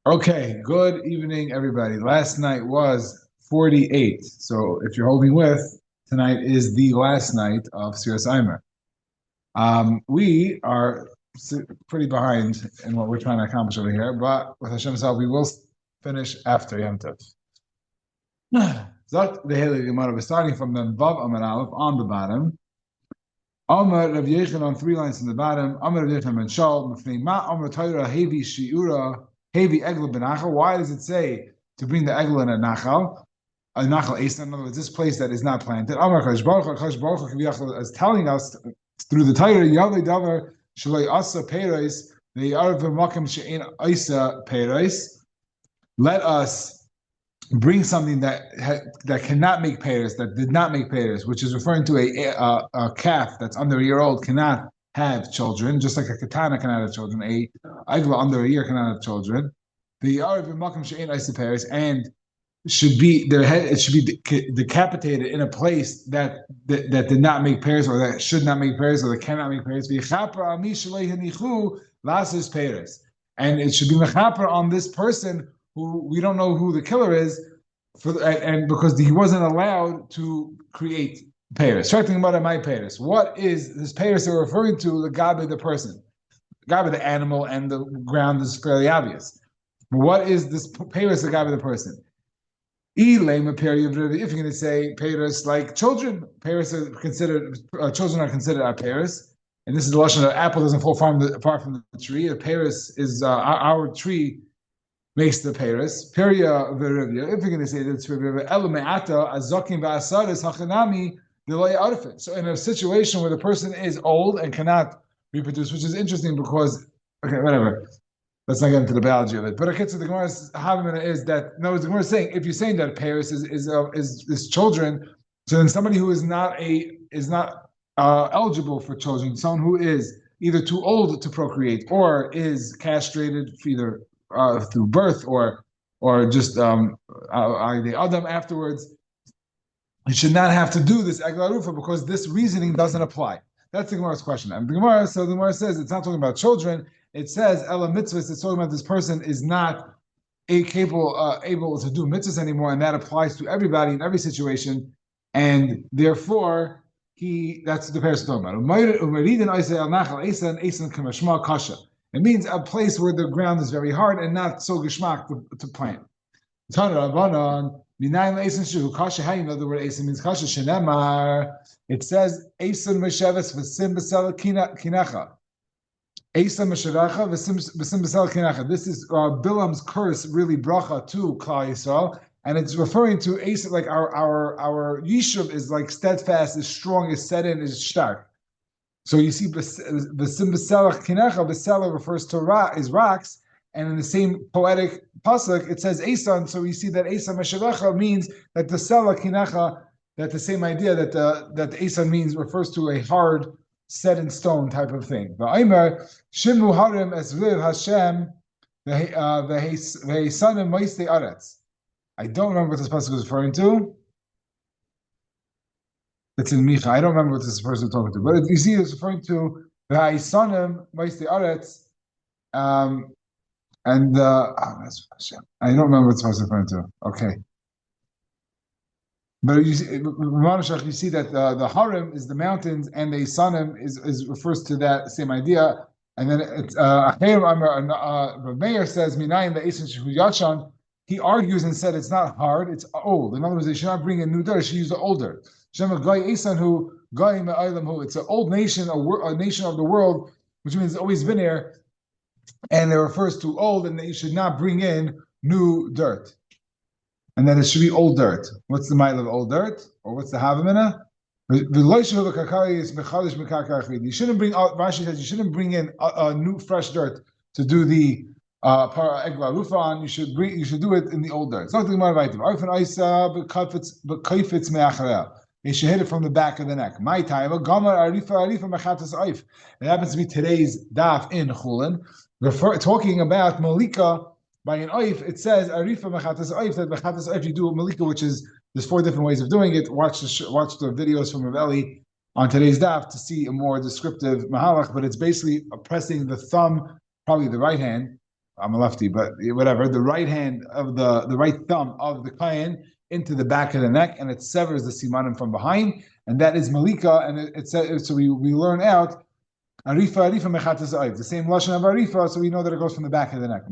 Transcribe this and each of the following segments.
Okay, good evening, everybody. Last night was 48. So if you're holding with, tonight is the last night of Sirius Aimer. We are pretty behind in what we're trying to accomplish over here, but with Hashem's help, we will finish after Yom Tov. Zot the Haley Gemara, we're starting from the Vav Amar Aleph on the bottom. Amar Rav Yechon on 3 lines in the bottom. Amar Rav Yechon ben Shal, Mefnei Ma Amar Torah Hevi Shiura Hevi Egel benachal. Why does it say to bring the egel in a nachal esan? In other words, this place that is not planted. Amar Kadosh Baruch Hu is telling us through the Torah Yavei Davar Shalei Asa Peiros the Arv Makom She'ein Isa Peiros. Let us bring something that cannot make peiros, that did not make peiros, which is referring to a calf that's under a year old cannot have children, just like a katana cannot have children. A igla under a year cannot have children. The Arab Makom She'ein Isa Peiros and should be their head. It should be decapitated in a place that did not make peiros, or that should not make peiros, or that cannot make peiros. And it should be mechaper on this person who we don't know who the killer is, and because he wasn't allowed to create peiros. Talking about my peiros. What is this peiros they're referring to? The gabe, the person, gabe, the animal, and the ground is fairly obvious. But what is this peiros, the gabe, the person? If you're going to say peiros like children, peiros are considered children are considered our peiros, and this is the lashon of apple doesn't fall apart from the tree. A peiros is our tree makes the peiros. Peria v'rivya. If you're going to say that it's rivya, elameata azokim v'asaris hachanami delay arfit. So in a situation where the person is old and cannot reproduce, which is interesting because whatever. Let's not get into the biology of it. But the Gemara's havamina is that no, the Gemara is saying if you're saying that peiros is children, so then somebody who is not eligible for children, someone who is either too old to procreate or is castrated either through birth or just the Adam afterwards, you should not have to do this Egla Rufa because this reasoning doesn't apply. That's the Gemara's question. And the Gemara says it's not talking about children. It says Ela mitzvahs. It's talking about this person is not able to do mitzvahs anymore, and that applies to everybody in every situation, and therefore that's the person talking about. It means a place where the ground is very hard and not so geshmak to plant. How you know the word Esan means kasha? Shenemar. It says Esan mesheves v'sim b'sel kinecha. Esan meshevecha v'sim b'sel kinecha. This is Bilam's curse, really bracha to Klal Yisrael, and it's referring to Esan like our yishuv is like steadfast, is strong, is set in, is stark. So you see, b'sim kinecha, b'sela refers to rocks, and in the same poetic pasuk it says esan. So you see that esan meshevecha means that the sela kinecha, that the same idea that the esan means refers to a hard, set in stone type of thing. V'aimer shimu harim es riv Hashem v'heisanim ma'istei aretz. I don't remember what this pasuk is referring to. It's in Micha. I don't remember what this person is talking to, but you see, it's referring to the Haisanim, Ma'istei Aretz, and I don't remember what this person is referring to. Okay, but you see that the Harim is the mountains, and the Haisanim is refers to that same idea. And then it's Meir says Minayin the Esan Shehu Yachan. He argues and said it's not hard; it's old. In other words, they should not bring in new dirt; they should use the old dirt. It's an old nation, a nation of the world, which means it's always been there, and it refers to old, and that you should not bring in new dirt, and that it should be old dirt. What's the mile of old dirt, or what's the havamina? You shouldn't bring. Rashi says you shouldn't bring in a new fresh dirt to do the para egla rufa on. You should do it in the old dirt. Something more right. You should hit it from the back of the neck. My time, it happens to be today's daf in Chulin, talking about malika by an oif. It says arifa mechatas oif, that mechatas oif you do a malika, which is there's 4 different ways of doing it. Watch the videos from Rav Eli on today's daf to see a more descriptive mahalach, but it's basically pressing the thumb, probably the right hand, I'm a lefty, but whatever, the right hand of the right thumb of the Kayan into the back of the neck, and it severs the simanim from behind, and that is malika, and it says, so we learn out arifa mechatas ayv, the same lashon of arifa, so we know that it goes from the back of the neck.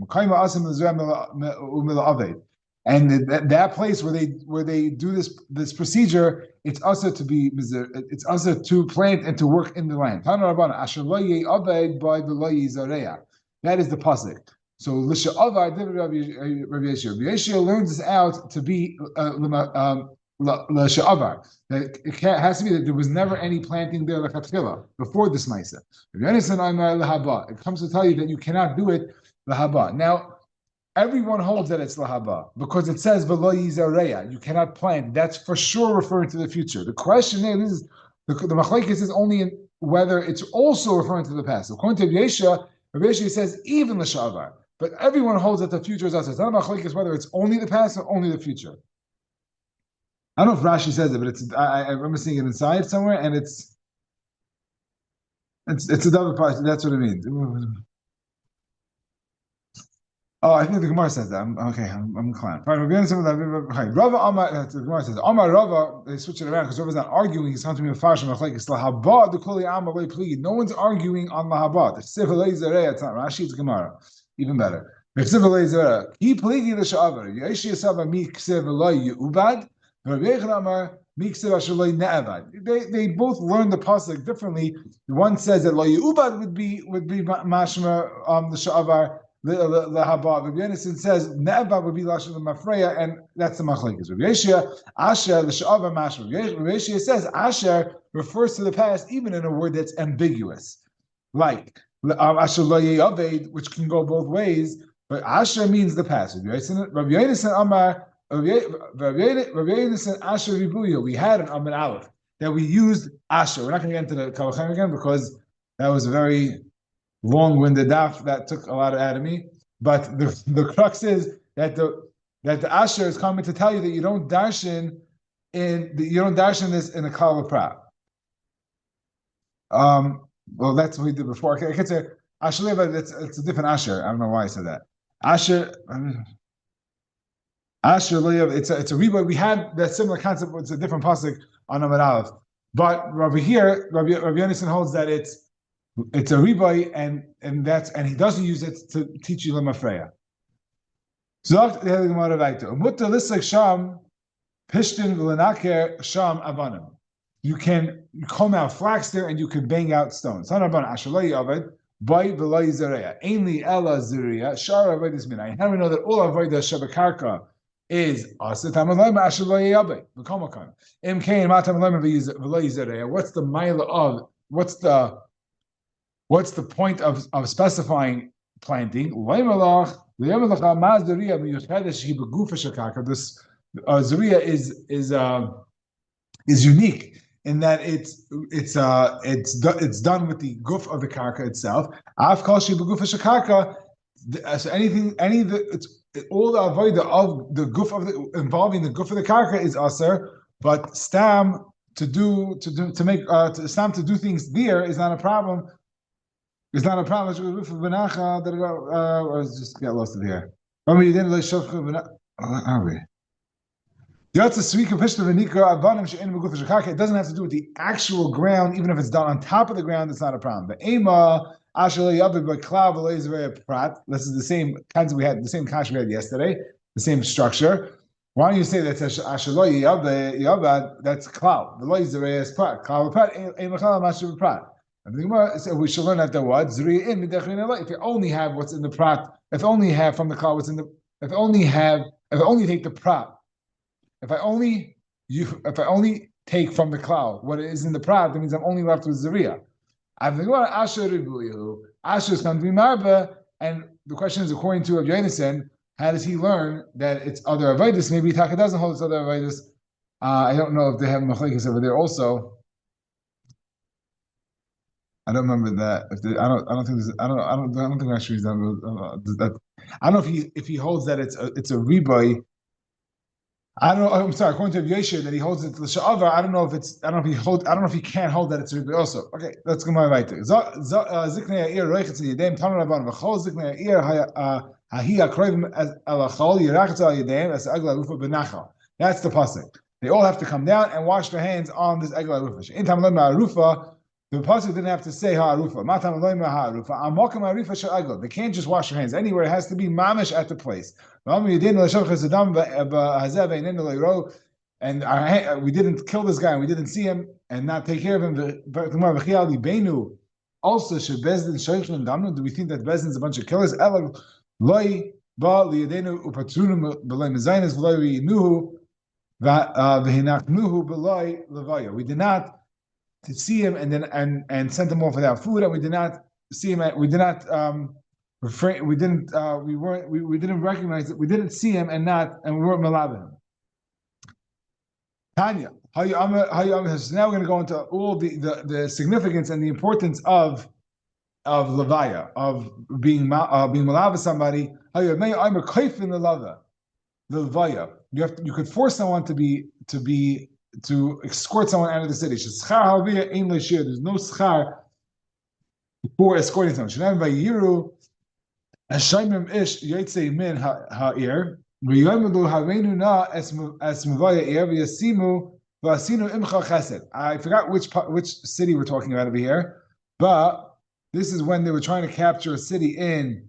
And that place where they do this procedure, it's also to be, it's also to plant and to work in the land. That is the pasuk. So L'sha'avar Rabbi Yeshua learns this out to be L'sha'avar. It has to be that there was never any planting there lechatchila before this ma'aseh. It comes to tell you that you cannot do it lahaba. Now, everyone holds that it's lahaba because it says v'lo yizareya. You cannot plant. That's for sure referring to the future. The question is, the machlekes is only in whether it's also referring to the past. According to Rabbi Yeshua says even l'sha'avar. But everyone holds that the future is us. It's not machlekes whether it's only the past or only the future. I don't know if Rashi says it, but I remember seeing it inside somewhere, and it's a double part. That's what it means. Oh, I think the Gemara says that. I'm inclined. Fine, we're getting some of that. Rava Amar, the Gemara says, Amar Rava, they switch it around because Rava's not arguing. He's talking to me with Farshim, it's Lahaba, the Kuli Amar, no one's arguing on Lahaba. It's not Rashi, it's Gemara. Even better. They both learn the pasuk differently. One says that lo yeubad would be mashma the sha'avar the haba. Rabbi Yonasan says ne'evad would be lashon the mafreya, and that's the machlekes. Rabbi Yeshua asher the sha'avar mashma. Rabbi Yeshua says asher refers to the past even in a word that's ambiguous, like asher lo ye'aved, which can go both ways, but asher means the past. Rabbi Yonasan Amar. We had an Amid Aleph that we used Asher. We're not going to get into the Kalachem again because that was a very long-winded daf that took a lot out of me. But the crux is that the Asher is coming to tell you that you don't darshan this in a Kal Prat. Well, that's what we did before. Okay, I can say Asher, but it's a different Asher. I don't know why I said that. Asher. Asher, it's a reboot. We had that similar concept. It's a different pasuk on Amud Aleph, but Rabbi Yonasan holds that it's a reboot, and he doesn't use it to teach you lemafreya. Zogt the Gemara weiter. Mutta lisek sham pishtin v'lenaker sham avanim. You can comb out flax there, and you can bang out stones. Hanaban asher lo yaved by v'lo yizareya. Ainli ela ziriya shar avodas minay. How do we know that all avodas shabakarka is what's the mila of what's the point of specifying planting? This zuriya is unique in that it's done with the guf of the karka itself. So all the avodah of the guf involving the guf of the karka is aser, but stam to do things there is not a problem. It's not a problem. Let's just get lost in here. Are we? It doesn't have to do with the actual ground, even if it's done on top of the ground. It's not a problem. The ema. This is the same kinds we had, the same kash we had yesterday, the same structure. Why don't you say that's that's klal? The loy zerei is prat. Klal prat emachal mashu prat. So we should learn that the what zeriya in midachin. If you only have what's in the prat, if only have from the klal what's in the, if only take the prat, if I only take from the klal what is in the prat, that means I'm only left with zeriya. Asher is going to be marba, and the question is, according to Rabbi Yonasan, how does he learn that it's other avodas? Maybe Taka doesn't hold it's other avodas. I don't know if they have machlekes over there also. I don't remember that. I don't think Rashi is done. I don't know if he holds that it's a riboy. I don't know. I'm sorry. According to Yeshua, that he holds it to the sha'ava. I don't know if it's. I don't know if he hold. I don't know if he can't hold that it's Rebbe also. Okay, let's go my right there. Ziknei ha'ir roichetz yadeim taner rabban v'chol ziknei ha'ir hahi akroivim elachol yirachetz al yadeim as agla rufa benachal. That's the pasuk. They all have to come down and wash their hands on this agla rufa. In tam rufa, the pasuk didn't have to say ha'arufa. Matam ha'arufa. Amokim ha'arufa she'agla. They can't just wash their hands anywhere. It has to be mamish at the place. And we didn't kill this guy, and we didn't see him, and not take care of him. Also, do we think that Bezdin is a bunch of killers? We did not see him and sent him off without food, and we did not see him. We did not. We didn't recognize it. We didn't see him and we weren't malab him. Tanya, so now we're going to go into all the significance and the importance of levaya, of being malab somebody. The levaya. You could force someone to escort someone out of the city. There's no schar for escorting someone. Hashaymim ish yotzei min ha'ir v'yomelu hareinu na es mevaya ir v'yasimu v'asinu imcha chesed. I forgot which city we're talking about over here, but this is when they were trying to capture a city in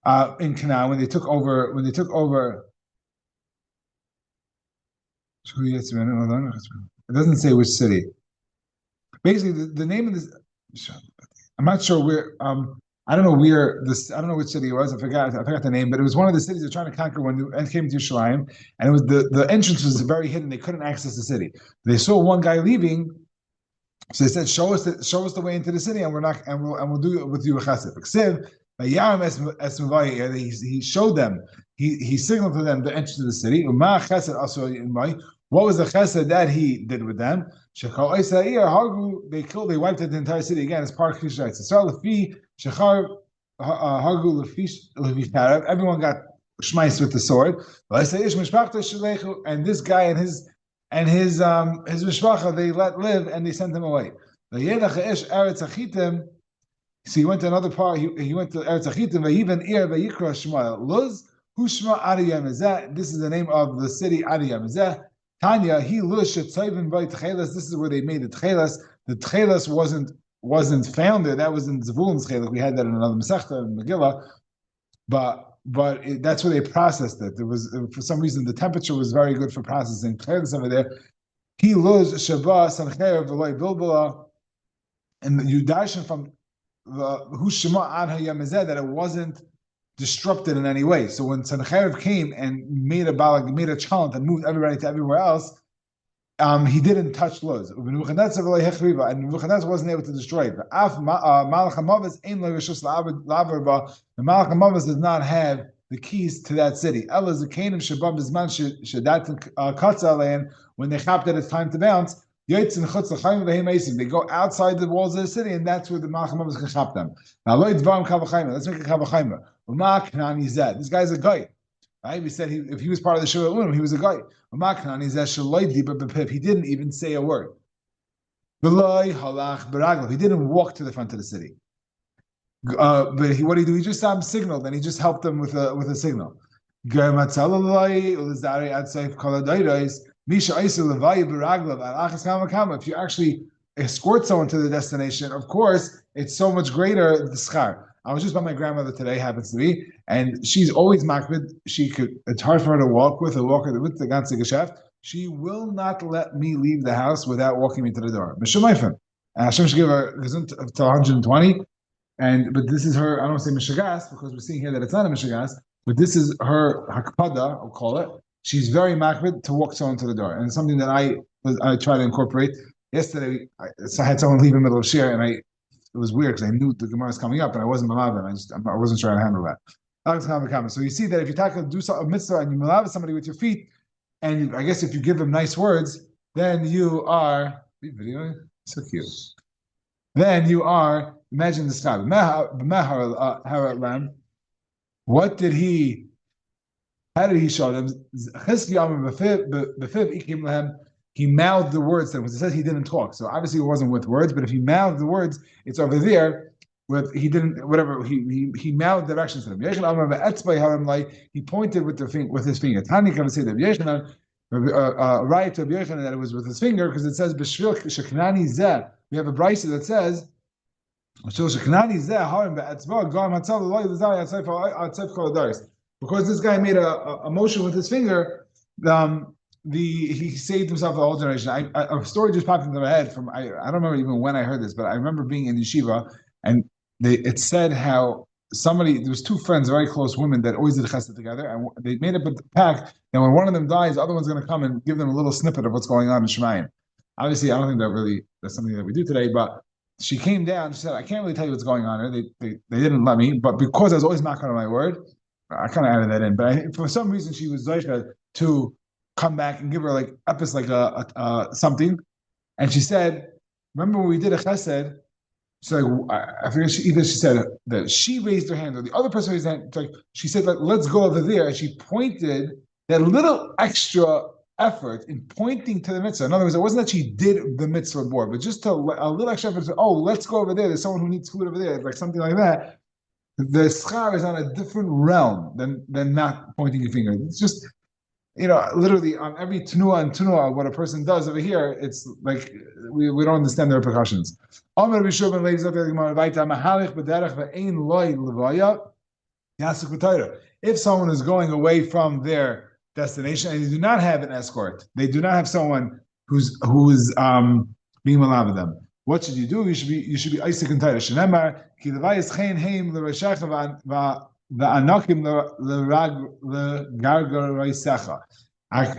Canaan when they took over. It doesn't say which city. Basically, the name of this. I'm not sure where. I don't know where this. I don't know which city it was. I forgot the name, but it was one of the cities they're trying to conquer when they came to Yerushalayim, and it was the entrance was very hidden. They couldn't access the city. They saw one guy leaving, so they said, "Show us the way into the city, and we'll do it with you a chesed." He showed them. He signaled to them the entrance to the city. What was the chesed that he did with them? They wiped out the entire city again as part of Kishrayt. Everyone got shmais with the sword. And this guy and his mishpacha they let live and they sent him away. So he went to another part. He went to Eretz Achitim. This is the name of the city Adiyam. Tanya, he lush by Tchelas. This is where they made the Tchelas. The Tchelas wasn't found there. That was in Zvulun's Tchelas. We had that in another Masechta in Megillah. But that's where they processed it. There was for some reason the temperature was very good for processing Tchelas over there. He lush Shabbat Sancheir V'Loi Bilbala, and you darshan from the Hushima Ad Hayamazeh that it wasn't disrupted in any way. So when Sancheiriv came and made a challenge and moved everybody to everywhere else, he didn't touch Luz. And Nebuchadnezzar wasn't able to destroy it. The Malach HaMavos does not have the keys to that city. When they chapped that it's time to bounce, they go outside the walls of the city, and that's where the Malach HaMavos can chap them. Now, let's make a Kavachayma. This guy's a guy. Right? We said if he was part of the Shul Ulam, he was a guy. He didn't even say a word. He didn't walk to the front of the city. But what did he do? He just signaled, and he just helped them with a signal. If you actually escort someone to the destination, of course, it's so much greater the schar. I was just by my grandmother today, happens to be, and she's always makbid. It's hard for her to walk with the ganze Geschäft. She will not let me leave the house without walking me to the door. And Hashem should give her gesund to 120. But this is her, I don't say mishagas, because we're seeing here that it's not a mishagas, but this is her hakpada, I'll call it. She's very makbid to walk someone to the door. And it's something that I try to incorporate. Yesterday, I had someone leave in the middle of share, and it was weird because I knew the Gemara was coming up, and I wasn't malav, and I wasn't trying to handle that. So you see that if you do a mitzvah and you malav somebody with your feet, and I guess if you give them nice words, then you are so cute. Then you are, imagine this guy. What did he How did he show them? He mouthed the words to them, because it says he didn't talk. So obviously it wasn't with words, but if he mouthed the words, it's over there. With he didn't whatever he mouthed directions to them. He pointed with his finger. Tani can say that right to that it was with his finger, because it says b'shvil sheknani zeh. We have a brisa that says because this guy made a motion with his finger, he saved himself the whole generation. A story just popped into my head from I don't remember even when I heard this, but I remember being in yeshiva, and it said how there was two friends, very close women, that always did chesed together, and they made a pact that when one of them dies, the other one's going to come and give them a little snippet of what's going on in Shemayim. Obviously, I don't think that's something that we do today, but she came down. She said, "I can't really tell you what's going on here. They didn't let me, but because I was always knocking on my word, I kind of added that in. But for some reason, she was like to come back and give her like epis, like a something. And she said, remember when we did a chesed? So like, I forget. Either she said that she raised her hand or the other person raised her hand. Like she said, like, let's go over there. And she pointed that little extra effort in pointing to the mitzvah. In other words, it wasn't that she did the mitzvah board, but just a little extra effort. Oh, let's go over there. There's someone who needs food over there, like something like that. The schar is on a different realm than not pointing your finger. It's just, literally on every tenua and tenua, what a person does over here, it's like we don't understand the repercussions. If someone is going away from their destination and they do not have an escort, they do not have someone who's being malava them, what should you do? You should be Isaac and Torah. Shenemar ki levayis chen heim l'reshecha va'anakim l'gargar.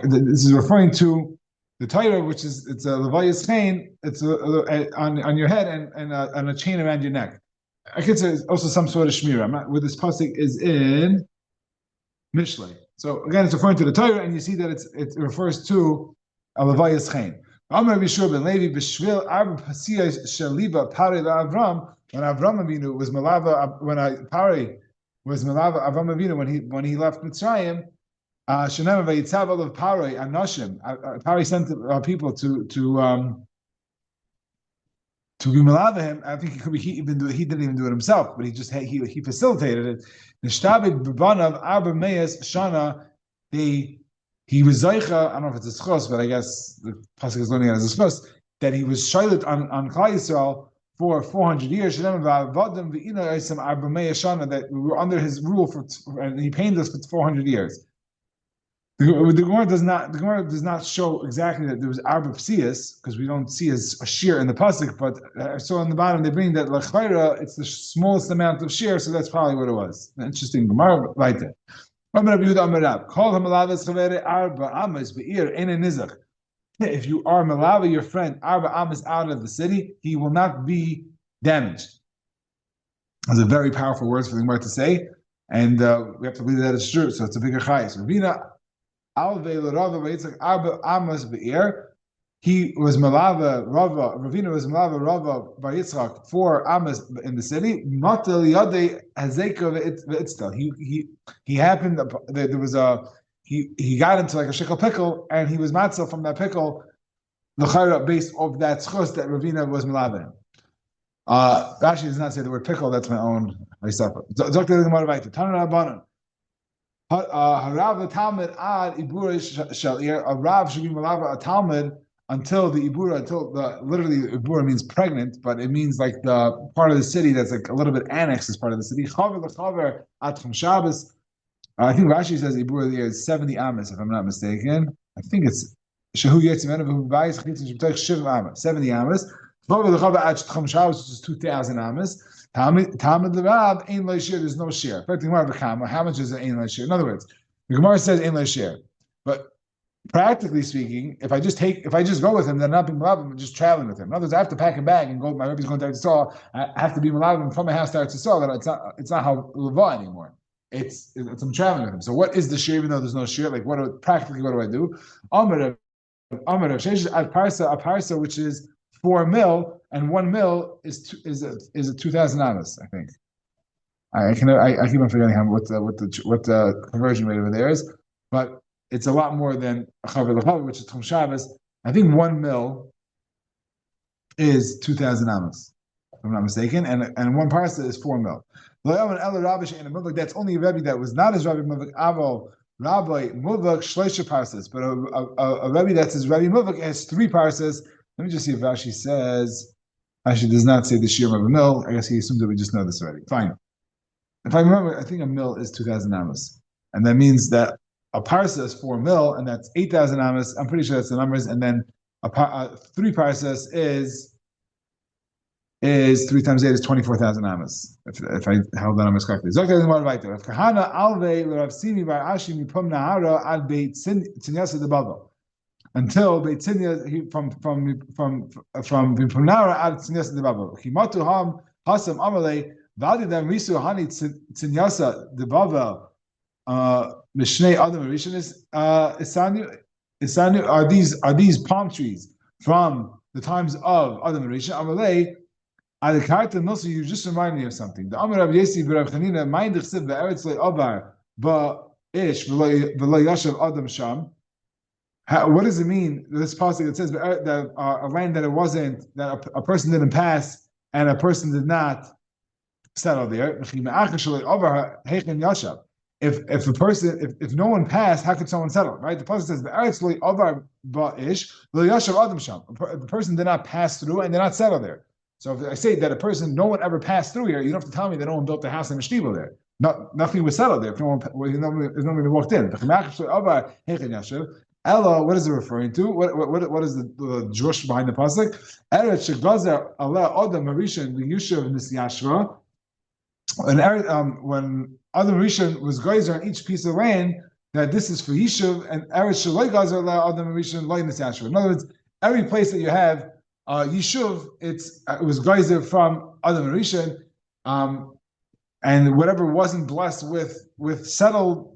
This is referring to the Torah, which is it's a levayis chen. It's on your head and a chain around your neck. I could say also some sort of shmira. Where this pasuk is in Mishlei. So again, it's referring to the Torah, and you see that it refers to a levayis chen. When Avram Avinu was malava, Pari was malava Avram Avinu when he left Mitzrayim, Shenem vayitzav olav Pari Anoshim. Pari sent people to be malava him. I think he didn't even do it himself, but he facilitated it. Nishtabed b'banav arba meyas shana. He was Zaycha, I don't know if it's a schos, but I guess the pasuk is learning it as a schos, that he was shaylit on Klal Yisrael for 400 years. That we were under his rule and he pained us for 400 years. The Gemara does not show exactly that there was arba psias, because we don't see a shear in the pasuk, but I saw on the bottom they bring that l'chayra, it's the smallest amount of shear, so that's probably what it was. Interesting Gemara right there. If you are malava your friend arba amas out of the city, he will not be damaged. Those are very powerful words for the Gemara to say, and we have to believe that it's true. So it's a bigger chayis. He was malava Rava. Ravina was malava Rava bar Yitzchak for Amos in the city. He happened. There was he got into like a shekel pickle, and he was matzah from that pickle. The chayra based of that schus that Ravina was malava him. Rashi does not say the word pickle. That's my own myself. Dr. Gemara Tana Harav the Talmud ad ibura shalir. A Rav should be malava a Talmud until the ibura, literally ibura means pregnant, but it means like the part of the city that's like a little bit annexed as part of the city. Chaver l'chaver atchum Shabbos. I think Rashi says ibura the year is 70 amas, if I'm not mistaken. I think it's shehu yetzimenu v'hu vayis chitzin shebtech shiv amas, 70 amas. Chaver l'chaver atchum Shabbos, which is 2,000 amas. Talmud l'Rav ein lo shir. There's no shir. How much is it ein lo shir? In other words, the Gemara says ein lo shir, but practically speaking, if I just go with him, then I'm not being malava, I'm just traveling with him. In other words, I have to pack a bag and go. My Rebbe's going to Eretz Yisrael. I have to be malava from my house to Eretz Yisrael. Then it's not how leva anymore. It's I'm traveling with him. So what is the shir? Even though there's no shir, like what do I do? Amar at parsa, which is 4 mil, and 1 mil is a 2,000 amas. I think. I keep on forgetting what the conversion rate over there is. but it's a lot more than a chaver lechaver, which is Tchum Shabbos. I think 1 mil is 2,000 amos, if I'm not mistaken, and 1 parsa is 4 mil. That's only a Rebbe that was not as Rabbi Muvak Avo, Rabbi Muvak Shleisha parsas, but a Rebbe that's his Rabbi Muvak has 3 parsas. Let me just see if Rashi says. Rashi does not say the Shir of a mil. I guess he assumes that we just know this already. Fine. If I remember, I think a mil is 2,000 amos, and that means that a parsa is 4 mil, and that's 8,000 amos. I'm pretty sure that's the numbers, and then 3 parsas is 3 times 8 is 24,000 amos. If I held that numbers correctly. If Kahana alve l'Rav Simi bar Ashi mipum nahara ad beit Tzinyasa de Bava, until Beit Tzinya from mipum nahara ad Tzinyasa de Bava. Chimatu ham hasam amalei v'adi dam risu hani Tzinyasa de Bava mishnei adam rishon is isanu. Are these palm trees from the times of Adam Rishon? Amalei. You just remind me of something. The Amar Rav Yesi b'Rav Chanina, mind chsiv be'eretz le'avar ba'ish v'lo yashav adam sham. What does it mean? This passage that says that a land that it wasn't, that a person didn't pass and a person did not settle there. If a person, if no one passed, how could someone settle? Right? The passage says be'eretz le'avar ba'ish v'lo yashav adam sham. The person did not pass through and did not settle there. So if I say that a person, no one ever passed through here, you don't have to tell me that no one built a house in a shtibel there. Nothing was settled there. If nobody walked in. Ella, what is it referring to? What is the drush behind the pasuk? Eretz shegazer aleh adam marishan liyushav nisyashra. When Adam Rishon was geyser on each piece of land, that this is for Yishuv, and Eretz shaloi gazer aleh adam marishan loy nisyashra. In other words, every place that you have Yishuv, it was geyser from Adam Rishon, and whatever wasn't blessed with settled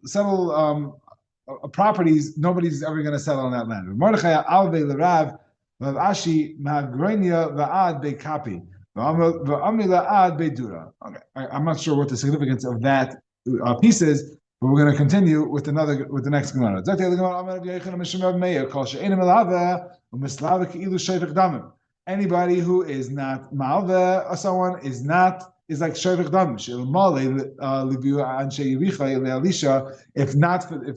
properties, nobody's ever going to settle on that land. Mordechai alvei l'Rav Ashi ma'grenia va'ad be'kapi va'amila ad be'dura. Okay, I'm not sure what the significance of that piece is, but we're going to continue with the next Gemara. Anybody who is not malve or someone is like shevich dam.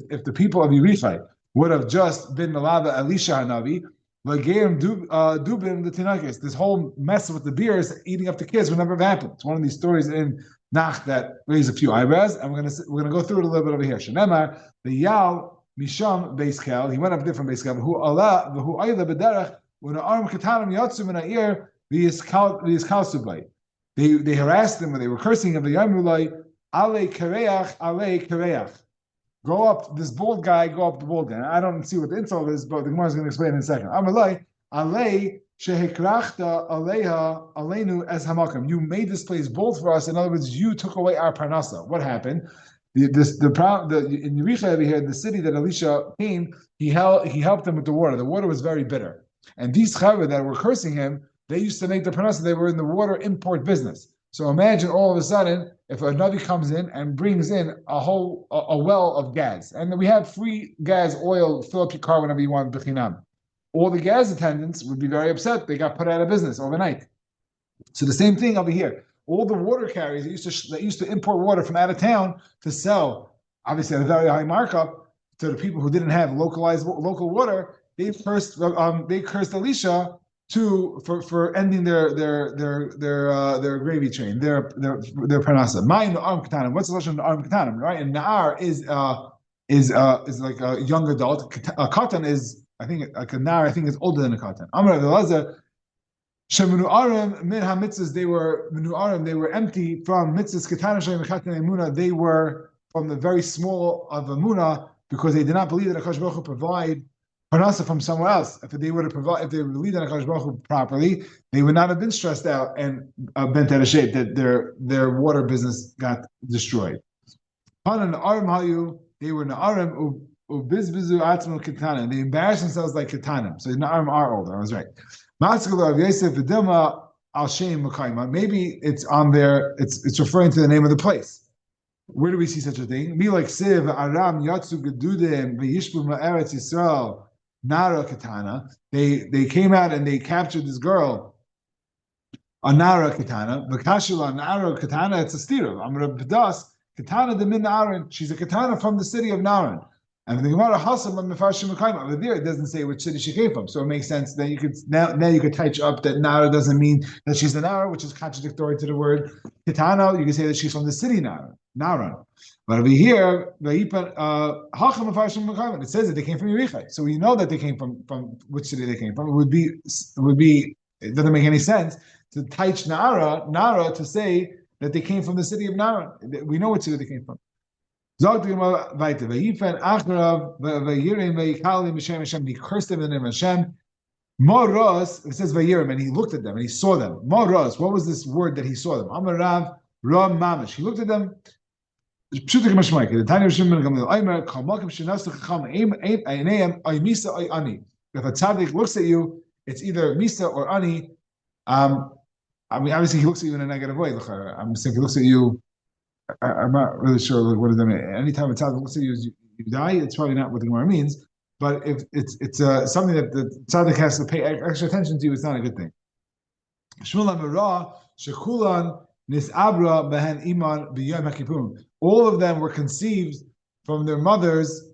If the people of Yerichai would have just been malave Elisha Hanavi, this whole mess with the beers eating up the kids would never have happened. It's one of these stories in Nach that raise a few eyebrows, and we're gonna go through it a little bit over here. Shenemar the Yal Misham Beiskel, he went up different Beiskel. Who Allah who Ayla Bederach. When arm katanim yatzum in a ear, they harassed him when they were cursing him. The yamulai ale kareach. Go up, this bald guy. Go up the bald guy. I don't see what the insult is, but the Gemara is going to explain in a second. Amalai ale shehekrachta aleha aleinu as hamakam. You made this place bold for us. In other words, you took away our parnasa. What happened? In Yericha over here, the city that Elisha came, he helped them with the water. The water was very bitter. And these chaver that were cursing him, they used to make the parnasa. They were in the water import business. So imagine all of a sudden, if a Navi comes in and brings in a well of gas, and we have free gas, oil, fill up your car whenever you want, b'chinam. All the gas attendants would be very upset. They got put out of business overnight. So the same thing over here. All the water carriers that used to import water from out of town to sell, obviously at a very high markup, to the people who didn't have local water. They cursed Elisha for ending their gravy train, their parnasa. Ma'in arm katanim. What's the lesson of arm katanim? Right, and na'ar is like a young adult. A katan is, I think, like a na'ar. I think is older than a katan. Amar Elazar sheminu arim min hamitzvahs. They were empty from mitzvahs katanim shem katan emuna. They were from the very small of emuna because they did not believe that Akash Baruch Hu provide parnasa from somewhere else. If they would believed in Akash Baruch Hu properly, they would not have been stressed out and bent out of shape that their water business got destroyed. They were na'arim ubizbizu atzmul ketanim. They embarrassed themselves like ketanim. So na'arim are older. I was right. Maybe it's on there. It's referring to the name of the place. Where do we see such a thing? Me like Siv, Aram, Yatsu, Gedudim, Vayishbu Ma'eretz Yisrael, Nara Katana. They came out and they captured this girl, a Nara Katana. Vakashila, Nara Katana, it's a stira. Amra B'das, Katana de Min Naran. She's a Katana from the city of Naran. And the Gemara Hasam and Mefarshim Mekayim. Over there, it doesn't say which city she came from. So it makes sense that you could now you could touch up that Nara doesn't mean that she's a Nara, which is contradictory to the word Katana. You can say that she's from the city Naran. But over here, it says that they came from Yerichai. So we know that they came from which city they came from. It would be it doesn't make any sense to teach Nara to say that they came from the city of Nara. We know which city they came from. He cursed them in the name of Hashem. Moros, it says Vayirim, and he looked at them and he saw them. Moros, what was this word that he saw them? Amarav Ram Mamish. He looked at them. If a tzaddik looks at you, it's either misa or ani. Obviously he looks at you in a negative way. I'm saying he looks at you. I'm not really sure what does that mean. Anytime a tzaddik looks at you, you die. It's probably not what the Gemara means. But if it's something that the tzaddik has to pay extra attention to, it's not a good thing. All of them were conceived from their mothers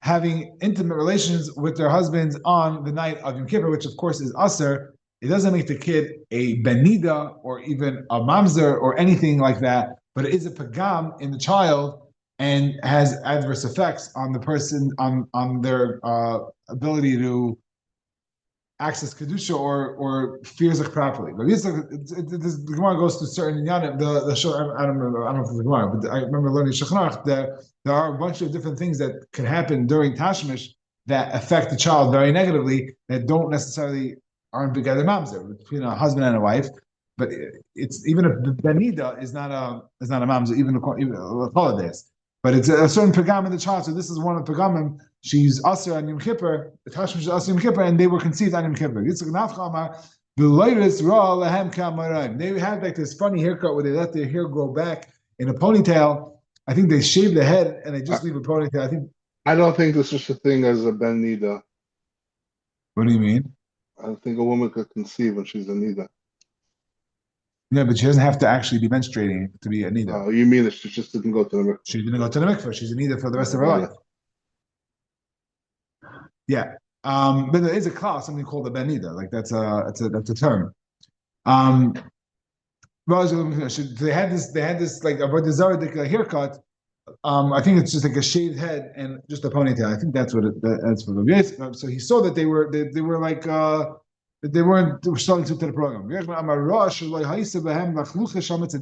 having intimate relations with their husbands on the night of Yom Kippur, which of course is Aser. It doesn't make the kid a benida or even a mamzer or anything like that, but it is a pagam in the child and has adverse effects on the person, on their ability to access kedusha or fierzach properly. But the Gemara goes to certain yanim. I don't know if it's the Gemara, but I remember learning Shechnach that there are a bunch of different things that can happen during Tashmish that affect the child very negatively that don't necessarily aren't together mamzer between a husband and a wife. But it's even if the benida is not a mamzer, even the holidays. But it's a certain pagam in the child. So this is one of the pagamim. She's Aser on Yom Kippur, the Tashmish is Aser Yom Kippur, and they were conceived on Yom Kippur. They had like this funny haircut where they let their hair grow back in a ponytail. I think they shave the head and they just leave a ponytail. I don't think there's such a thing as a ben nida. What do you mean? I don't think a woman could conceive when she's a nida. Yeah, but she doesn't have to actually be menstruating to be a nida. Oh, you mean that she just didn't go to the mikveh? She didn't go to the mikveh. She's a nida for the rest of her life. Yeah, but there is a class, something called a benida. Like that's a term. They had this like a Zardik haircut. I think it's just like a shaved head and just a ponytail. I think that's what that's for the. So he saw that they were like they were starting to the program. It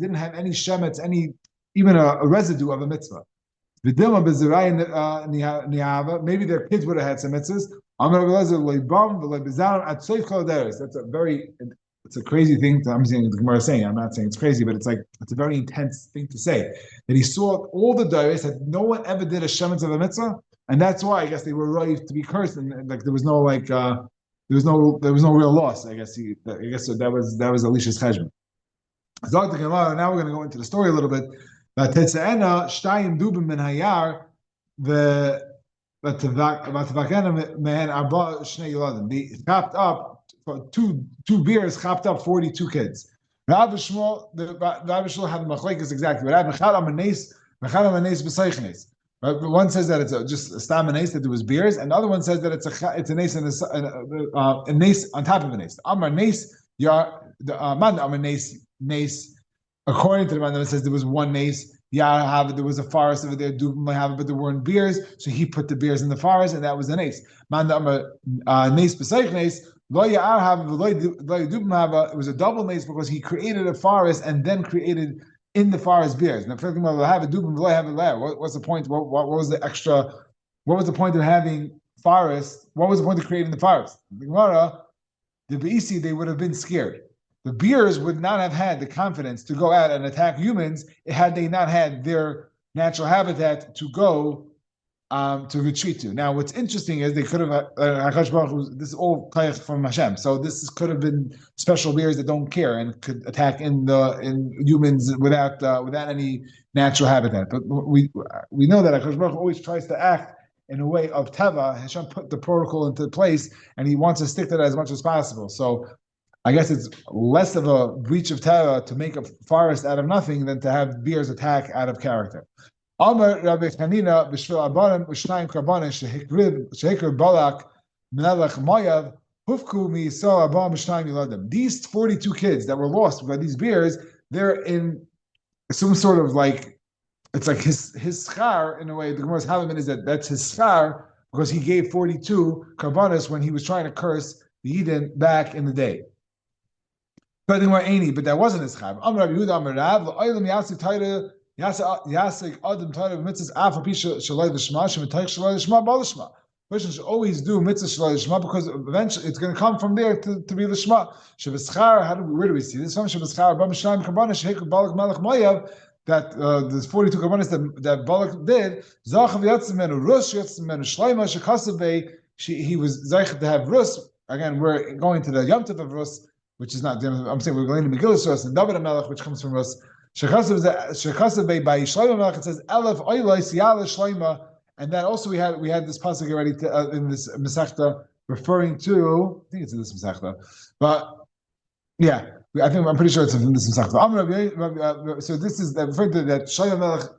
didn't have any shemetz, even a residue of a mitzvah. Maybe their kids would have had some mitzvahs. It's a crazy thing. I'm saying the Gemara is saying. I'm not saying it's crazy, but it's a very intense thing to say. That he saw all the dairies that no one ever did a shemetz of a mitzvah, and that's why I guess they were right to be cursed, and like there was no real loss. I guess so that was Elisha's cheshbon. Now we're going to go into the story a little bit. Shtayim dubim min hayar man arba shnei yoladim. They chopped up two beers, chopped up 42 kids. Rav Shmuel had machlekes exactly. Rav Mechal amanes b'seichnes. One says that it's just a stam nes that there was beers, and the other one says that it's a nes and a nes on top of a nes. Amar nes the man amar nes. According to the man, it says there was one nes. There was a forest over there, but there weren't beers, so he put the beers in the forest, and that was the nes. Man amar nes b'seich nes. It was a double nes because he created a forest and then created in the forest beers. Now, what's the point? What was the extra? What was the point of having forest? What was the point of creating the forest? The Gemara, the Beisi, they would have been scared. The beers would not have had the confidence to go out and attack humans had they not had their natural habitat to go to retreat to. Now, what's interesting is they could have Hakadosh Baruch Hu, this is all kayach from Hashem. So this could have been special bears that don't care and could attack in humans without any natural habitat. But we know that Hakadosh Baruch Hu always tries to act in a way of teva. Hashem put the protocol into place, and He wants to stick to that as much as possible. So I guess it's less of a breach of teva to make a forest out of nothing than to have bears attack out of character. Amar Rabbi Chanina b'shvil abanim u'shnayim karbanim shehikriv balak melech Moav hufku miYisrael abam b'shnayim yiladim. These 42 kids that were lost by these bears, they're in some sort of like, it's like his schar in a way. The Gemara's halaman is that's his schar because he gave 42 karbanos when he was trying to curse the Eden back in the day. But that wasn't his schar. Amar Rabbi Yehuda Amar Rav la'olam yasik taira Yasik Adam Torah mitzvahs afa pisha shalai l'shma shemitayich shalai l'shma b'alishma. Person should always do mitzvah shalai l'shma because eventually it's going to come from there to be l'shma. Shebeschar, where do we see this from? Shebeschar Bam Shnayim Karbanos Shehikriv Balak Melech Moav, that there's 42 karbanos that Balak did. Zachav Yatzim Menu Rus Yatzim Menu Shleima Shekasavei. He was zeichet to have Rus. Again, we're going to the Yom Tov of Rus, which is not. I'm saying we're going to Megillah Rus and David HaMelech, which comes from Rus. Shekasav by Shloima Melech, it says Elef Oilos Yala Shloima, and then also we had this pasuk already in this Masechta referring to, I think it's in this Masechta, but yeah, I'm pretty sure it's in this Masechta. So this is referring to that Shloima Melech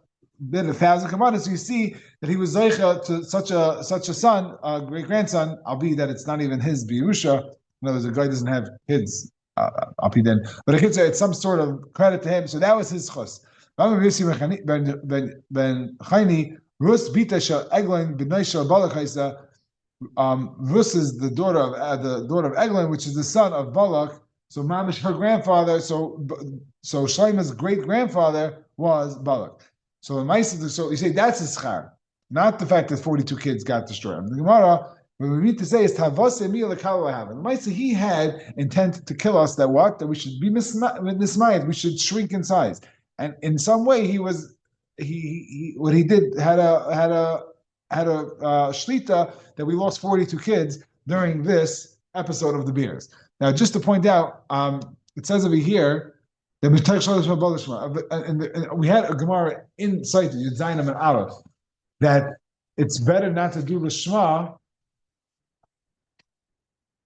did 1,000 commandments. So you see that he was zeicha to such a son, a great grandson, albeit that it's not even his Birusha. In other words, a guy doesn't have kids. But I could say it's some sort of credit to him. So that was his chus. Ben Chayni Rus Bita Shel Eglon B'nai Shel Balak Haisa. Rus is the daughter of Eglon, which is the son of Balak. So Mamish, her grandfather. So Shleima's great grandfather was Balak. So you say that's his schar, not the fact that 42 kids got destroyed. The Gemara, what we need to say is he had intent to kill us. That we should be mismayed. We should shrink in size. And in some way, he what he did had a shlita that we lost 42 kids during this episode of the beers. Now, just to point out, it says over here that we had a Gemara in Sotah Yud Zayin and Aleph that it's better not to do the Shema.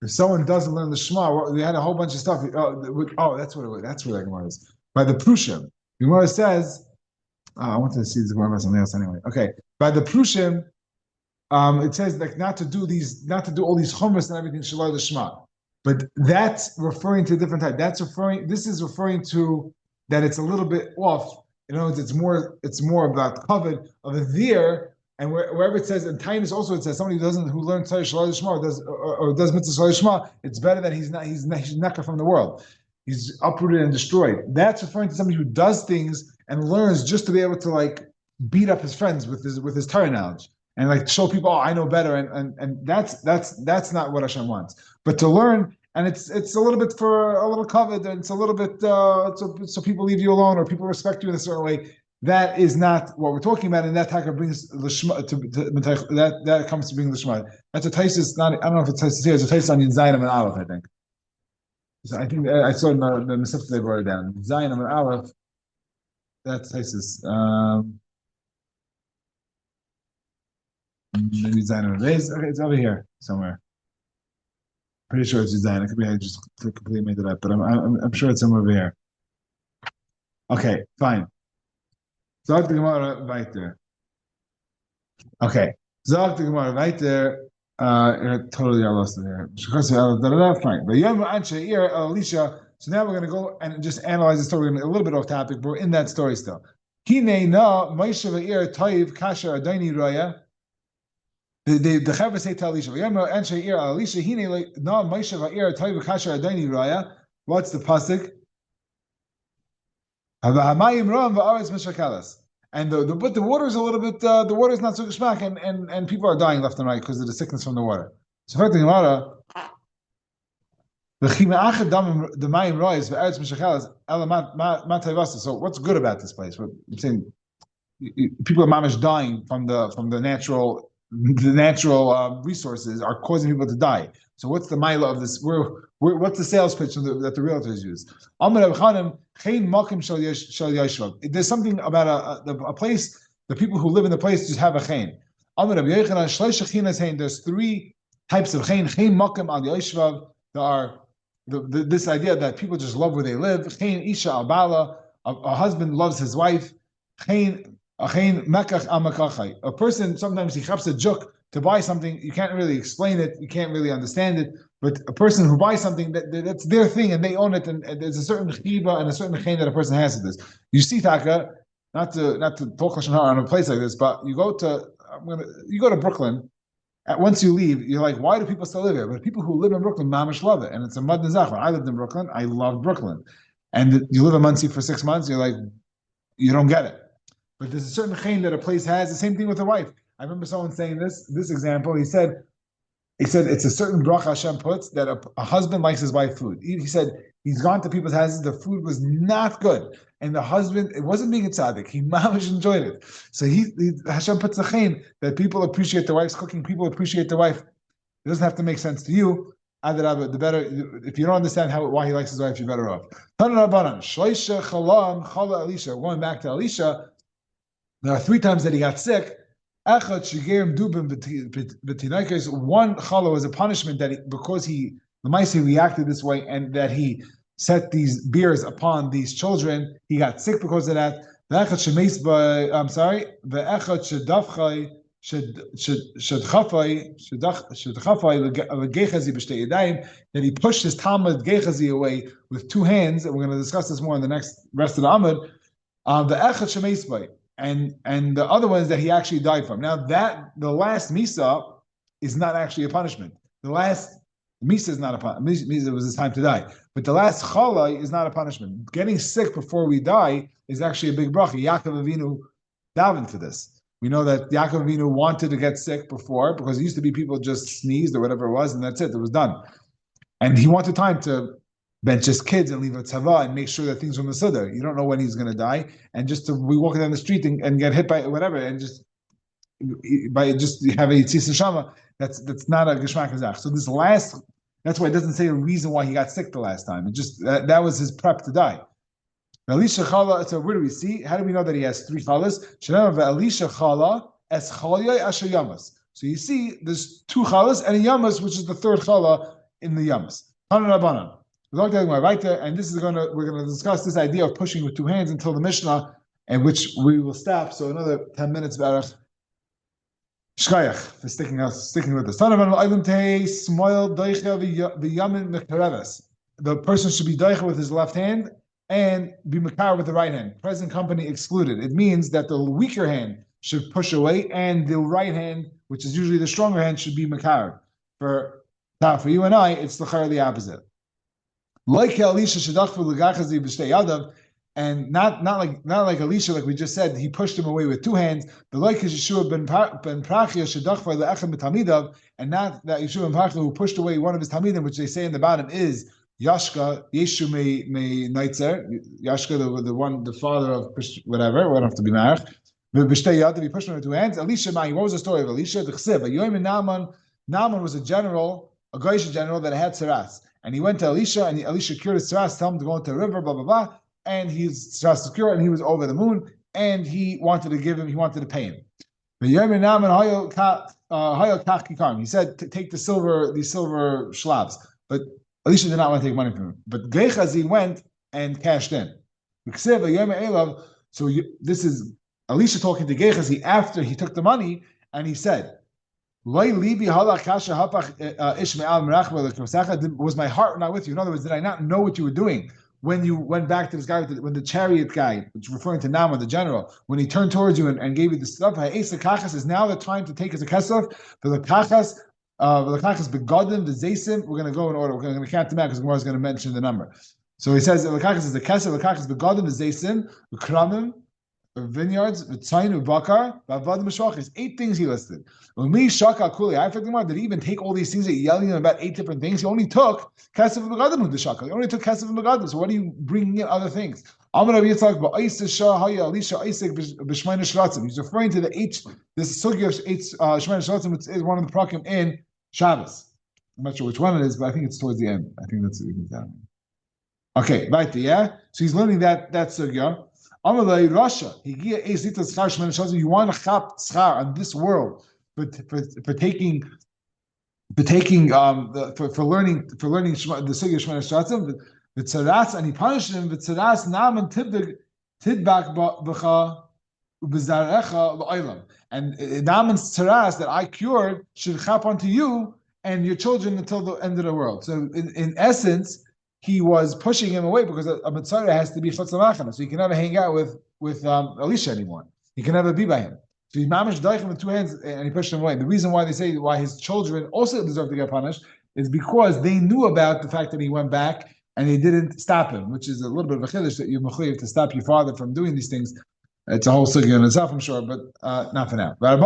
If someone doesn't learn the Shema, we had a whole bunch of stuff. That's what it was. That's where the Gemara is. By the Prushim, the Gemara says, I wanted to see this Gemara about something else anyway. Okay, by the Prushim, it says like not to do all these chumras and everything shalai the Shema. But that's referring to a different type. This is referring to that it's a little bit off. In other words, it's more about covet of a veer. And wherever it says in Tainus, also it says somebody who learns Torah Shalai Shema or does Mitzvah Shalai Shema, it's better that he's neka from the world. He's uprooted and destroyed. That's referring to somebody who does things and learns just to be able to like beat up his friends with his Torah knowledge and like show people, I know better, and that's not what Hashem wants. But to learn, and it's a little bit for a little covet, and it's a little bit so people leave you alone or people respect you in a certain way. That is not what we're talking about, and that taka brings the shema that comes to bring the shema. That's a taisus. I don't know if it's taisus here. It's a taisus on Yud Zayin and Aleph, I think. So I think I saw in the Masechta they brought it down. Zayin and Aleph. That's taisus. Maybe Zayin and Aleph. Okay, it's over here somewhere. Pretty sure it's Yud Zayin. It could be I just completely made it up, but I'm sure it's somewhere over here. Okay, fine. Sagt die Gemara weiter. Okay. Sagt die Gemara weiter. Totally I lost it there. Fine. But Yom Anshe Ir Elisha. So now we're going to go and just analyze the story a little bit off topic, but we're in that story still. Hine na Moshe v'ir Toiv kasher Adoni Raya. The Chavah say to Elisha. Yom Anshe Ir Elisha. Hine na Moshe v'ir Toiv kasher Adoni Raya. What's the pasuk? And but the water is a little bit the water is not so geschmack and people are dying left and right because of the sickness from the water. So the Gemara, so what's good about this place? I'm saying people are mamish dying from the natural resources are causing people to die. So what's the mila of this? What's the sales pitch that the realtors use? There's something about a place. The people who live in the place just have a chen. There's three types of chen. Chen makim al yeshvav. There are this idea that people just love where they live. Chen isha al bala. A husband loves his wife. Chen mekach al mekachai. A person sometimes he chaps a juk to buy something. You can't really explain it. You can't really understand it. But a person who buys something that's their thing and they own it, and there's a certain chiba and a certain chen that a person has to this. You see, Taka, not to talk lashon hara on a place like this, but you go to Brooklyn. Once you leave, you're like, why do people still live here? But people who live in Brooklyn, mamish love it, and it's a mud nizach. When I lived in Brooklyn, I loved Brooklyn, and you live in Muncie for 6 months, you're like, you don't get it. But there's a certain chen that a place has. The same thing with a wife. I remember someone saying this example. He said it's a certain bracha Hashem puts that a husband likes his wife food. He said he's gone to people's houses, the food was not good, and the husband, it wasn't being a tzaddik. He mamish enjoyed it. So Hashem puts a chen that people appreciate the wife's cooking. People appreciate the wife. It doesn't have to make sense to you. The better, if you don't understand why he likes his wife, you're better off. Going back to Elisha, there are 3 times that he got sick. One chala was a punishment because the Maisi reacted this way and that he set these beers upon these children. He got sick because of that. That he pushed his Talmud Gechazi away with 2 hands, and we're going to discuss this more in the rest of the Amud. The echad shemeisbay. And the other ones that he actually died from. Now the last Misa is not actually a punishment. The last Misa is not a punishment. Misa was his time to die. But the last Chala is not a punishment. Getting sick before we die is actually a big bracha. Yaakov Avinu davened for this. We know that Yaakov Avinu wanted to get sick before because it used to be people just sneezed or whatever it was, and that's it. It was done. And he wanted time to bench his kids and leave a tzava and make sure that things are Masada. You don't know when he's going to die, and just to be walking down the street and get hit by whatever, and just have a yitzis neshama, that's not a geshmak hazach. So that's why it doesn't say a reason why he got sick the last time. It just that was his prep to die. Elisha chala. So where do we see? How do we know that he has 3 chalas? Elisha chala es chalya asher yamas. So you see, there's 2 chalas and a yamas, which is the 3rd chala in the yamas. And this is we're gonna discuss this idea of pushing with 2 hands until the Mishnah, and which we will stop. So another 10 minutes about Shkayach for sticking with us. The person should be daicha with his left hand and be makar with the right hand. Present company excluded. It means that the weaker hand should push away, and the right hand, which is usually the stronger hand, should be makar. For you and I, it's the opposite. Like Elisha shedachvu l'gachazi b'shtei yadav, and not like Elisha, like we just said, he pushed him away with 2 hands. But like Yeshua ben Prachia shedachvu le'echad b'tamidav, and not that Yeshua ben Prachia who pushed away one of his tamidim, which they say in the bottom is Yashka Yeshu me Neitzer, Yashka the father of whatever. We don't have to be married. B'shtei yadav, he pushed him with 2 hands. Elisha, what was the story of Elisha? Naaman was a general, a Goyish general that had tzaras. And he went to Elisha, and Elisha cured his tzaras, told him to go into a river, blah, blah, blah. And his tzaras was cured, and he was over the moon, and he wanted to pay him. He said, take these silver shlabs. But Elisha did not want to take money from him. But Gechazi went and cashed in. So this is Elisha talking to Gechazi after he took the money, and he said, was my heart not with you? In other words, did I not know what you were doing when you went back to this guy, when the chariot guy, which is referring to Naaman, the general, when he turned towards you and gave you the stuff? Is now the time to take as a kesef. The kachas begodim, the zaysim. We're going to go in order. We're going to count them out because Gemara is going to mention the number. So he says the kachas is the kesef, the kachas begodim, the zaysim, the kramim, vineyards, v'tzayin, v'bakar, v'avad mishvachis. 8 things he listed. Umi shaka kuli. I think did he even take all these things that you're yelling about 8 different things? He only took kesef v'megadim the shaka. He only took kesef v'megadim. So what are you bringing in other things? Amar Rabbi Yitzchak ba'isa shah haya alisha isek b'shmayna shratzim. He's referring to the 8. This sugi of 8 shmayna shratzim, which is one of the prakim in Shabbos. I'm not sure which one it is, but I think it's towards the end. I think that's what you can tell. Okay, right there, yeah. So he's learning that sugya. Amalei Russia. You want to chap schar on this world for learning the sugya shmana shatzim. The tzaras, and he punished him. The tzaras naman tidbak b'cha u'b'zarecha l'olam. And naman's tzaras that I cured should chap onto you and your children until the end of the world. So in essence, he was pushing him away because a mitzvah has to be chutz l'machana, so he can never hang out with Elisha anymore. He can never be by him. So he mamish doich him with 2 hands and he pushed him away. The reason why they say why his children also deserve to get punished is because they knew about the fact that he went back and they didn't stop him, which is a little bit of a chiddush that you're mechuyev to stop your father from doing these things. It's a whole sugya in itself, I'm sure, but not for now. And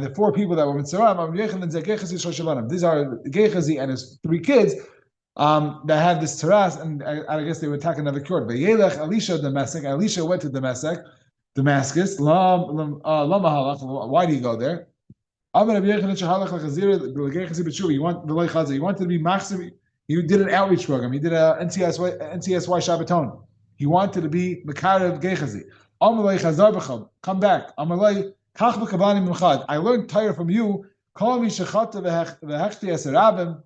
the 4 people that were mitzaram, these are Gechazi and his 3 kids that had this taras, and I guess they were attacking another court. But Yelech Elisha Damascus, Elisha went to Damascus. Why did he go there? You wanted to be machzir. He did an outreach program. He did a NCSY Shabbaton. He wanted to be Mekarev Gechazi. Amalei Chazar b'cham. Come back. Amalei Kach b'kavani m'chad. I learned Torah from you. Kol mi shechata v'hechti esarabim.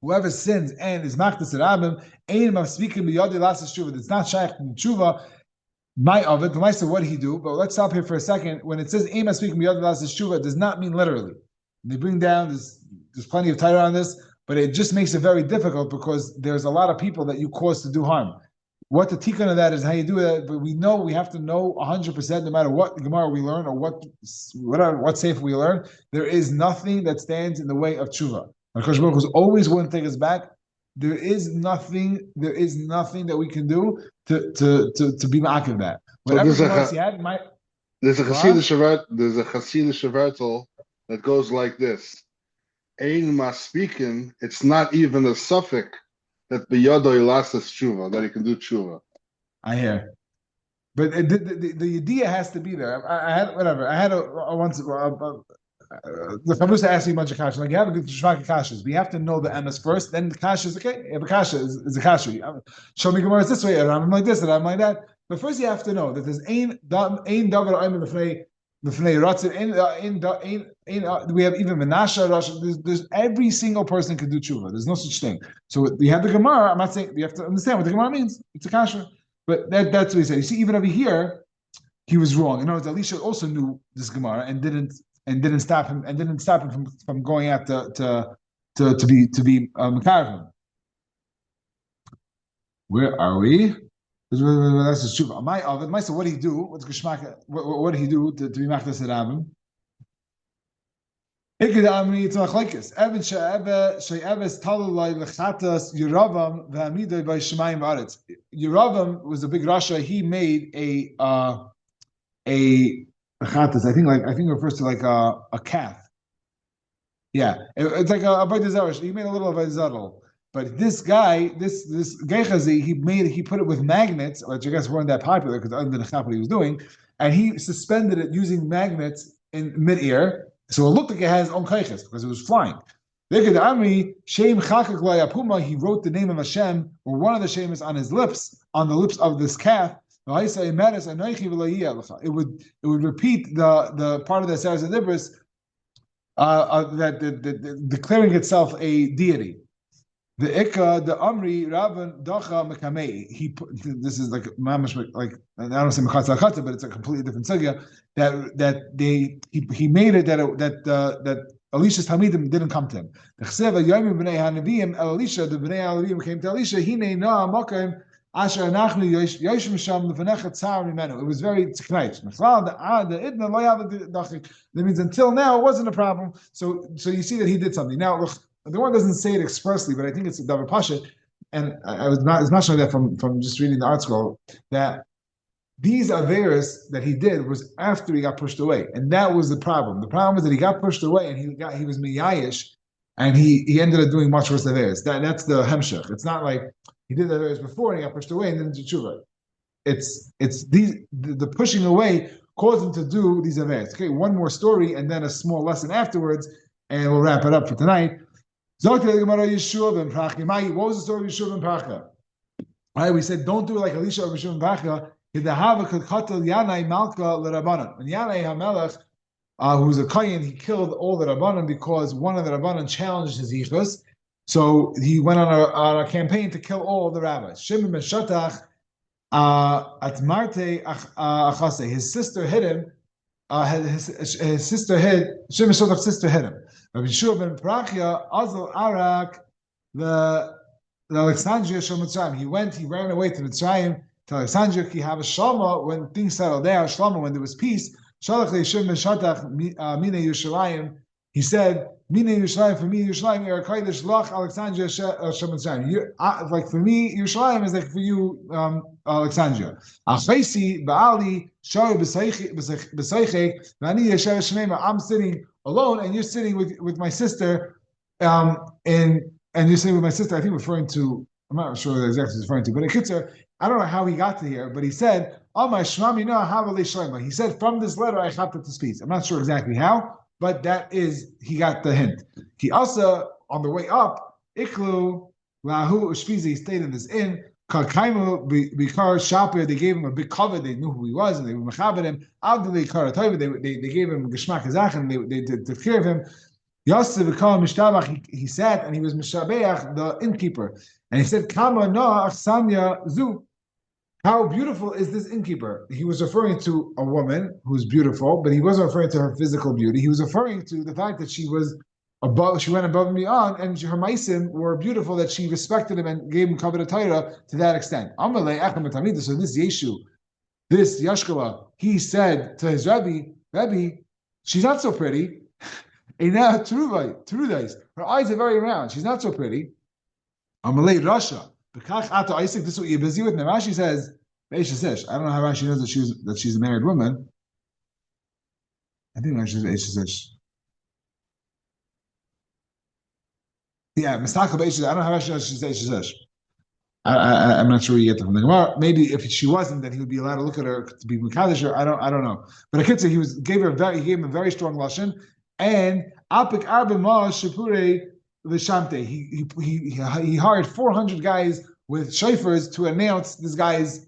Whoever sins and is machtas arabim, ein mafsvikim b'yadi lasas tshuva. It's not shaykh to tshuva. My of it. The Meister, what did he do? But let's stop here for a second. When it says ein mafsvikim b'yadi lasas tshuva, it does not mean literally. They bring down there's plenty of Torah on this, but it just makes it very difficult because there's a lot of people that you cause to do harm. What the tikkun of that is, how you do that, but we have to know 100%, no matter what Gemara we learn or what sefer we learn, there is nothing that stands in the way of tshuva. Hakadosh Baruch Hu always wouldn't take us back. There is nothing that we can do to be ma'akiv that. Whatever there's a Hasidic Shavartel that goes like this: Ein maspikin. It's not even a suffix. That b'yadoi lasas tshuva, that he can do tshuva. I hear, but the idea has to be there. I had once the Chavrusa asked me a bunch of kashas. Like you have a good shvaka kashas, but you have to know the emes first. Then the kasha is okay. If a kasha is a kasha, show me Gemara this way, and I'm like this, and I'm like that. But first you have to know that there's ein davar oimer b'fnei ratzin. We have even Menashe, Russia. There's every single person can do tshuva. There's no such thing. So you have the Gemara. I'm not saying you have to understand what the Gemara means. It's a kasha, but that's what he said. You see, even over here, he was wrong. In other words, Elisha also knew this Gemara and didn't stop him from going out to be Mekarev. Where are we? That's the tshuva. What did he do? What's Geshmaka? What did he do to be machtas arabim? It's machlekes. Even she'eves talalai lechatas Yeravam v'amidoi by Shemayim v'aretz. Yeravam was a big rasha. He made a chatas. I think it refers to like a calf. Yeah, it's like a bayt. He made a little of a zadol. But this guy, this Gechazi, he put it with magnets, which I guess weren't that popular because other than the what he was doing, and he suspended it using magnets in midair, so it looked like it had its own kaiches because it was flying. He wrote the name of Hashem, or one of the Shem is on his lips, on the lips of this calf. It would repeat the part of the Seres Adibris that declaring itself a deity. The Ikka, the Amri, Rabban, Dacha, Mekamei. This is like mamash, like I don't say Mechatza Chatza, but it's a completely different sugya. He made it that Elisha's Talmidim didn't come to him. The Chseva Yomim Bnei Hanavim Elisha, the Bnei Hanavim came to Elisha. Hine Na Makim Asher Anachnu Yoshim Sham Lefanecha Tzar Mimenu. It was very tzknait. That means until now it wasn't a problem. So you see that he did something. Now look. The one doesn't say it expressly, but I think it's a davar pasha, and I was not sure that from just reading the art scroll that these averos that he did was after he got pushed away, and that was the problem. The problem was that he got pushed away, and he was miyayish, and he ended up doing much worse averos. That's the hemshech. It's not like he did the averos before and he got pushed away and then did tshuva. It's the pushing away caused him to do these averos. Okay, one more story and then a small lesson afterwards, and we'll wrap it up for tonight. What was the story of Yeshua ben Pracha? All right, we said don't do it like Elisha of Yeshua ben Pracha. When Yanai HaMelech, who's a Kohen, he killed all the Rabbanan because one of the Rabbanan challenged his yichus. So he went on a campaign to kill all the rabbis. Shimon ben Shatach at Marte Achase. His sister hid him. His sister hid Shimon ben Shatach's sister hid him. Rabbi Yeshua ben Prachia Azal Arak the Alexandria Shel Mitzrayim. He ran away to Mitzrayim. To Alexandria, he have a shlama when things settled there. Shlama when there was peace. Shalach leishim ben Shatach mina Yerushalayim. He said, "Mina Yerushalayim for me Yerushalayim Erakaydish lach Alexandria Shemitzrayim." Like for me Yerushalayim is like for you Alexandria. Achaisi Baali Shari B'Seiche Vani Yesher Shmeima. I'm sitting alone and you're sitting with my sister, and you're sitting with my sister. I think referring to. I'm not sure what exactly he's referring to, but in Kitzur, I don't know how he got to here, but he said, he said, from this letter, I got to speak. I'm not sure exactly how, but he got the hint. He also, on the way up, Iklu, Lahu, Ushpizi, he stayed in this inn, Kalkaimu, Bikar, Shapir, they gave him a big cover, they knew who he was, and they were Mechaber him, Abduli, Karatoiva, they gave him Geshmak Hazach, and they took care of him. Yosef, he sat, and he was Mishabeach, the innkeeper. And he said, Kama no Sanya Zu. How beautiful is this innkeeper? He was referring to a woman who's beautiful, but he wasn't referring to her physical beauty. He was referring to the fact that she went above and beyond, and her maisim were beautiful, that she respected him and gave him kavod Torah to that extent. So this Yeshu, this Yashkala, he said to his Rebbe, she's not so pretty. Her eyes are very round. She's not so pretty. Amalei Rasha. This is what you're busy with. Now Rashi says, I don't know how Rashi knows that she's a married woman. I think Rashi says yeah, Mistaka Beishish. I don't know how Rashi knows she's Beishish. I'm not sure where you get that from the Gemara. Maybe if she wasn't, then he would be allowed to look at her to be Mekadosh. I don't know. But a kid said he gave him a very strong lashon, and Apik Arba Ma Shapure Vishamte. He hired 400 guys with shofars to announce this guy's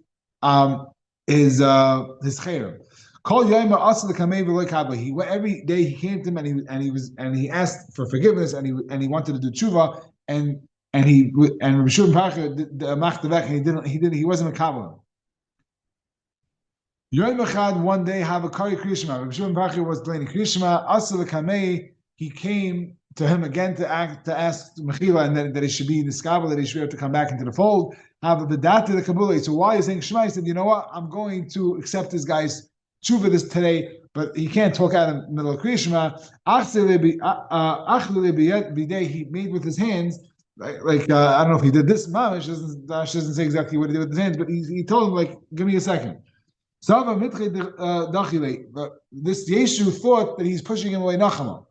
his chayrim. Call Yaima also the kamei v'loy kabla. He went every day. He came to him and he asked for forgiveness and he wanted to do tshuva and Rabbi Shimon Parker did the machtavek and he wasn't a kabbalah. Yom Echad one day have a kari kriyishma. Rabbi Shimon Parker was playing kriyishma. Also the kamei, he came to him again to ask Mechila and that he should be in the skabel, that he should be able to come back into the fold. Have the data the kabbalah. So while he's saying Shema, he said, you know what? I'm going to accept this guy's tshuva this today, but he can't talk out in the middle of Kriya Shema. He made with his hands, like I don't know if he did this. Mamish doesn't say exactly what he did with his hands, but he told him, like, give me a second. This Yeshu thought that he's pushing him away Nachama.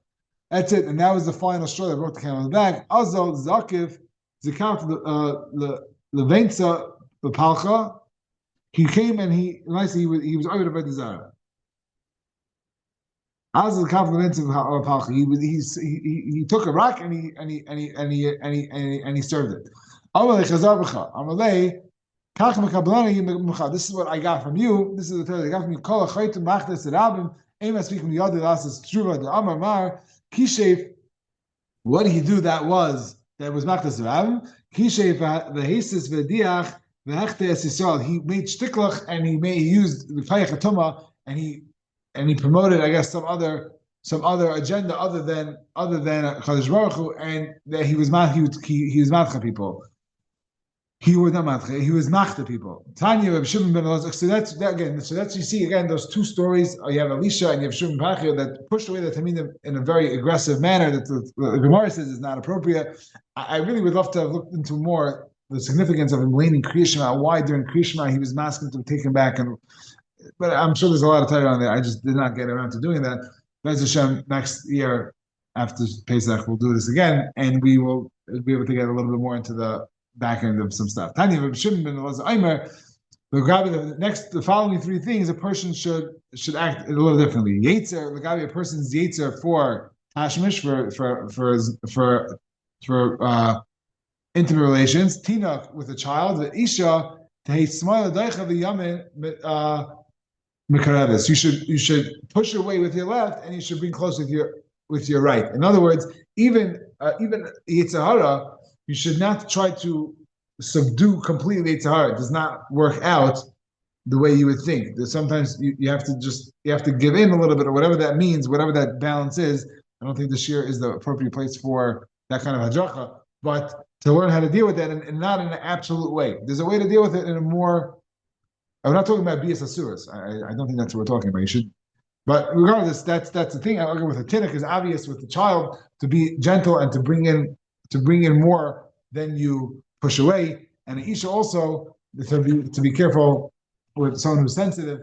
That's it, and that was the final straw that broke the camel's back. Azal Zakiv Zakaf Levenza Bepalcha. He came and he was over by the Zara. Azal Zakaf Levenza Bepalcha. He took a rock and he served it. Amalei Chazar Amalei Kach Mekablani. This is what I got from you. This is the Torah that I got from you. Kol Achaytu Machdes Rabim. Ema speaking the Yadi Lasas Tshuva the Amar Mar. Kishev, what did he do that was Machdas Rabim? Kishev v'hesis v'diach v'hechte es Yisrael. He made shtiklach and he used the Kayach HaTumah and he promoted, I guess, some other agenda other than Chadosh Baruch Hu, and that he was matcha people. He was not matcha. He was machta people. Tanya Reb Shimon ben Elazar. So that's that again. So that's you see again those two stories. You have Elisha and you have Shimon Pachia that pushed away the Tamidim in a very aggressive manner that the Gemara says is not appropriate. I really would love to have looked into more the significance of him leaning Kriya Shema, why during Kriya Shema he was masking to take him back, but I'm sure there's a lot of Torah on there. I just did not get around to doing that. Bez Hashem, next year after Pesach, we'll do this again, and we will be able to get a little bit more into the back end of some stuff. Tanya Shimon ben Elazar Aimer. The following three things a person should act a little differently. Yetzer, a person's yetzer for hashmish for intimate relations. Tinach with a child. The isha tehesmal daicha v'yamin mikareves. You should push away with your left, and you should bring close with your right. In other words, even yetzer hara, you should not try to subdue completely Yetzer Hara. It does not work out the way you would think. Sometimes you have to give in a little bit, or whatever that means, whatever that balance is. I don't think the shir is the appropriate place for that kind of hadracha, but to learn how to deal with that, and not in an absolute way. There's a way to deal with it in a more. I'm not talking about bias asuras. I don't think that's what we're talking about. You should, but regardless, that's the thing. I argue with a tinnik is obvious with the child to be gentle and to bring in more than you push away, and Isha also to be careful with someone who's sensitive.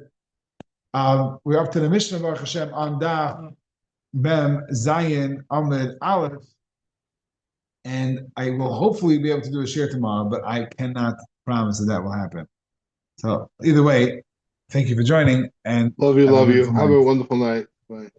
We're up to the Mishnah Baruch Hashem on Daf Mem Zayin Amid Aleph, and I will hopefully be able to do a share tomorrow, but I cannot promise that will happen. So either way, thank you for joining, and love you. Have a wonderful night. Bye.